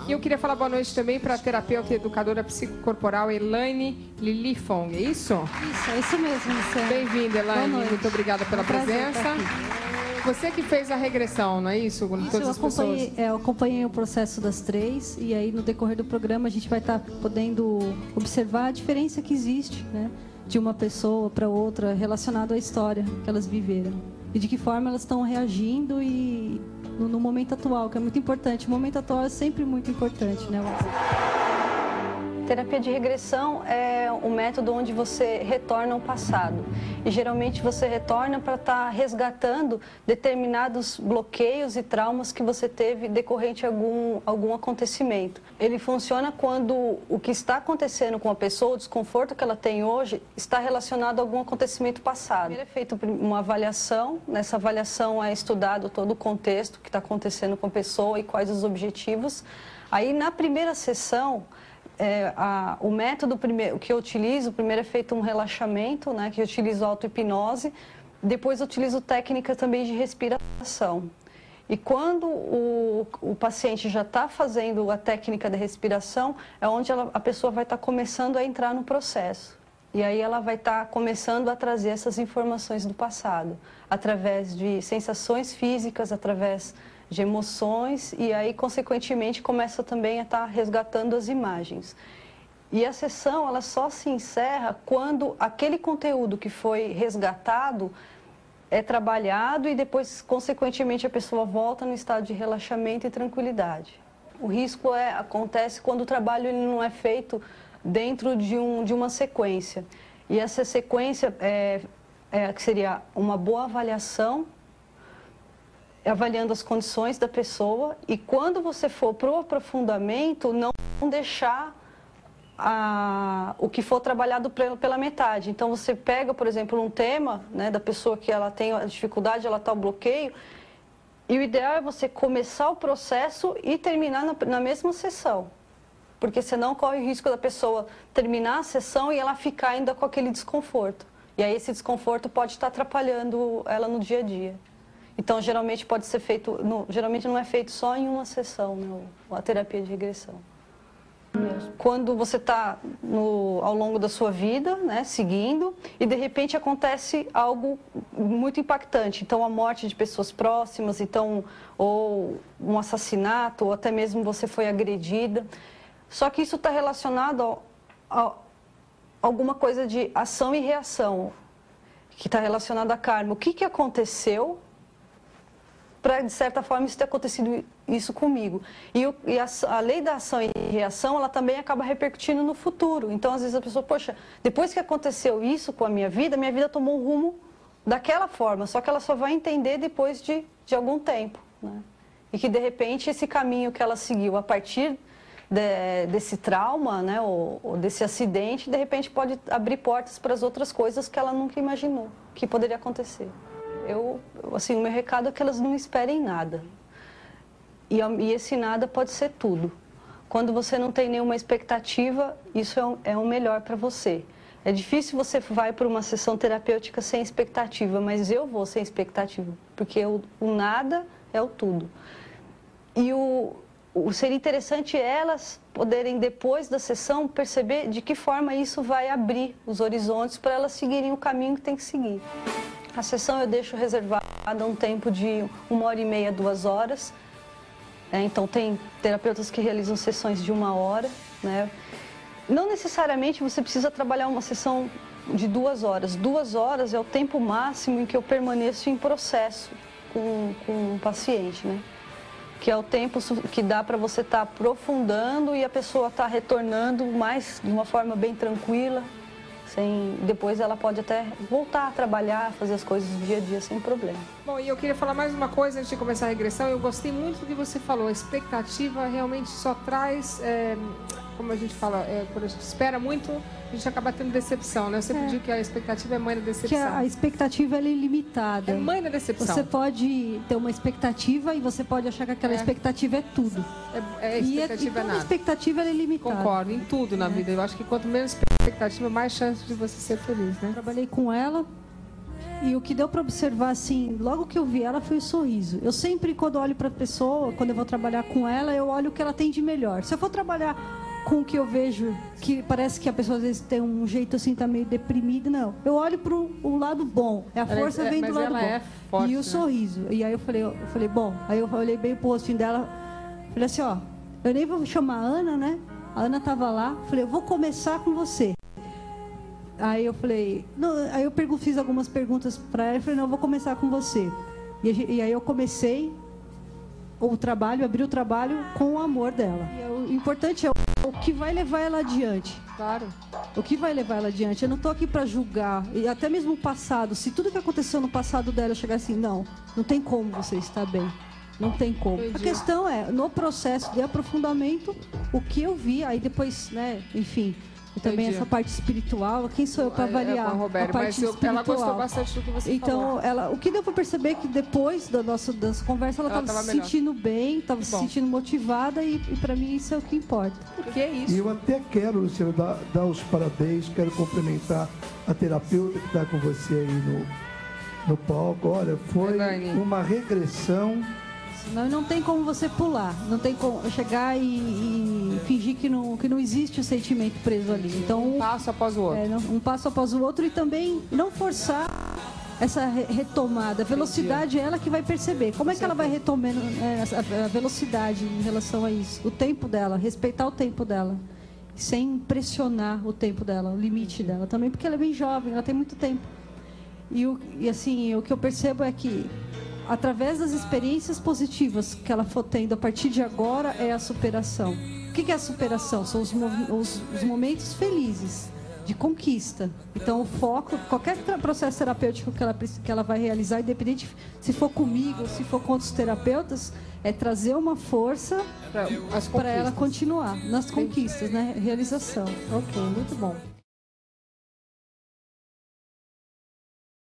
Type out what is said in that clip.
E eu queria falar boa noite também para a terapeuta e educadora psicocorporal Elaine Lilifong, é isso? Isso, é isso mesmo, Luciana. Bem-vinda, Elaine. Muito obrigada pela presença. Você que fez a regressão, não é isso? Eu acompanhei o processo das 3 e aí no decorrer do programa a gente vai estar podendo observar a diferença que existe, né, de uma pessoa para outra relacionado à história que elas viveram e de que forma elas estão reagindo e no momento atual, que é muito importante. O momento atual é sempre muito importante, né, Terapia de regressão é um método onde você retorna ao passado. E geralmente você retorna para estar resgatando determinados bloqueios e traumas que você teve decorrente a algum acontecimento. Ele funciona quando o que está acontecendo com a pessoa, o desconforto que ela tem hoje, está relacionado a algum acontecimento passado. Primeiro é feita uma avaliação, nessa avaliação é estudado todo o contexto que está acontecendo com a pessoa e quais os objetivos. Aí na primeira sessão, o método que eu utilizo, primeiro é feito um relaxamento, né, que eu utilizo auto-hipnose, depois eu utilizo técnica também de respiração. E quando o paciente já está fazendo a técnica da respiração, é onde a pessoa vai estar começando a entrar no processo. E aí ela vai estar começando a trazer essas informações do passado, através de sensações físicas, através de emoções, e aí, consequentemente, começa também a estar resgatando as imagens. E a sessão, ela só se encerra quando aquele conteúdo que foi resgatado é trabalhado e depois, consequentemente, a pessoa volta no estado de relaxamento e tranquilidade. O risco acontece quando o trabalho ele não é feito dentro de uma sequência. E essa sequência que seria uma boa avaliação, avaliando as condições da pessoa, e quando você for para o aprofundamento, não deixar o que for trabalhado pela metade. Então você pega, por exemplo, um tema, né, da pessoa que ela tem a dificuldade, ela está o bloqueio, e o ideal é você começar o processo e terminar na mesma sessão, porque senão corre o risco da pessoa terminar a sessão e ela ficar ainda com aquele desconforto, e aí esse desconforto pode estar atrapalhando ela no dia a dia. Então, geralmente pode ser feito, geralmente não é feito só em uma sessão, né, a terapia de regressão. Quando você está ao longo da sua vida, né, seguindo, e de repente acontece algo muito impactante. Então, a morte de pessoas próximas, ou um assassinato, ou até mesmo você foi agredida. Só que isso está relacionado a alguma coisa de ação e reação, que está relacionado a karma. O que aconteceu para, de certa forma, isso ter acontecido isso comigo. E a lei da ação e reação, ela também acaba repercutindo no futuro. Então, às vezes a pessoa, poxa, depois que aconteceu isso com a minha vida tomou um rumo daquela forma, só que ela só vai entender depois de algum tempo, né? E que, de repente, esse caminho que ela seguiu a partir desse trauma, né, ou desse acidente, de repente pode abrir portas para as outras coisas que ela nunca imaginou que poderia acontecer. Assim, o meu recado é que elas não esperem nada. E esse nada pode ser tudo. Quando você não tem nenhuma expectativa, isso é o melhor para você. É difícil você vai para uma sessão terapêutica sem expectativa, mas eu vou sem expectativa, porque o nada é o tudo. E seria interessante elas poderem, depois da sessão, perceber de que forma isso vai abrir os horizontes para elas seguirem o caminho que tem que seguir. A sessão eu deixo reservada um tempo de 1h30, 2 horas. Então, tem terapeutas que realizam sessões de 1 hora, né? Não necessariamente você precisa trabalhar uma sessão de 2 horas. 2 horas é o tempo máximo em que eu permaneço em processo com o paciente, né? Que é o tempo que dá para você estar aprofundando e a pessoa estar retornando de uma forma bem tranquila. Depois ela pode até voltar a trabalhar, fazer as coisas do dia a dia sem problema. Bom, e eu queria falar mais uma coisa antes de começar a regressão. Eu gostei muito do que você falou. A expectativa realmente só traz, como a gente fala, quando a gente espera muito, a gente acaba tendo decepção, né? Eu sempre digo que a expectativa é mãe da decepção. Que a expectativa ela é ilimitada. É mãe da decepção. Você pode ter uma expectativa e você pode achar que aquela expectativa é tudo. Expectativa e toda expectativa ela é limitada. Concordo, em tudo na vida. Eu acho que quanto menos expectativa, mais chance de você ser feliz, né? Trabalhei com ela E o que deu para observar, assim, logo que eu vi ela, foi o sorriso. Eu sempre, quando olho para a pessoa, quando eu vou trabalhar com ela, eu olho o que ela tem de melhor. Se eu for trabalhar com o que eu vejo, que parece que a pessoa às vezes tem um jeito assim, tá meio deprimida, não. Eu olho para o lado bom. A força vem do lado bom. É forte, e o sorriso. E aí eu falei, bom, aí eu olhei bem pro rostinho dela, falei assim, ó, eu nem vou chamar a Ana, né? A Ana tava lá, falei, eu vou começar com você. Aí eu falei, não, aí eu fiz algumas perguntas para ela e falei, não, eu vou começar com você. E aí eu comecei o trabalho, abri o trabalho com o amor dela. E o importante é o que vai levar ela adiante. Claro. O que vai levar ela adiante. Eu não estou aqui para julgar, e até mesmo o passado. Se tudo que aconteceu no passado dela chegar assim, não tem como você estar bem. Não tem como. Entendi. A questão é, no processo de aprofundamento, o que eu vi, aí depois, né, enfim... E também Entendi. essa parte espiritual, quem sou eu para avaliar com a Roberta, a parte mas espiritual? ela gostou bastante do que você falou. Então, o que deu para perceber é que depois da nossa conversa, ela estava se sentindo bem, estava se sentindo motivada e para mim isso é o que importa. Porque é isso. E eu até quero, Luciano, dar os parabéns, quero cumprimentar a terapeuta que está com você aí no palco. Olha, foi uma regressão. Não tem como você pular, não tem como chegar e fingir que não existe o sentimento preso ali. Então, um passo após o outro. Um passo após o outro e também não forçar essa retomada. A velocidade é ela que vai perceber. Como é que ela vai retomando a velocidade em relação a isso? O tempo dela, respeitar o tempo dela. Sem pressionar o tempo dela, o limite dela também, porque ela é bem jovem, ela tem muito tempo. E assim, o que eu percebo é que através das experiências positivas que ela for tendo a partir de agora é a superação. O que é a superação? São os momentos felizes de conquista. Então o foco, qualquer processo terapêutico que ela vai realizar, independente se for comigo ou se for com outros terapeutas, é trazer uma força para ela continuar nas conquistas, né? Realização. Ok, muito bom.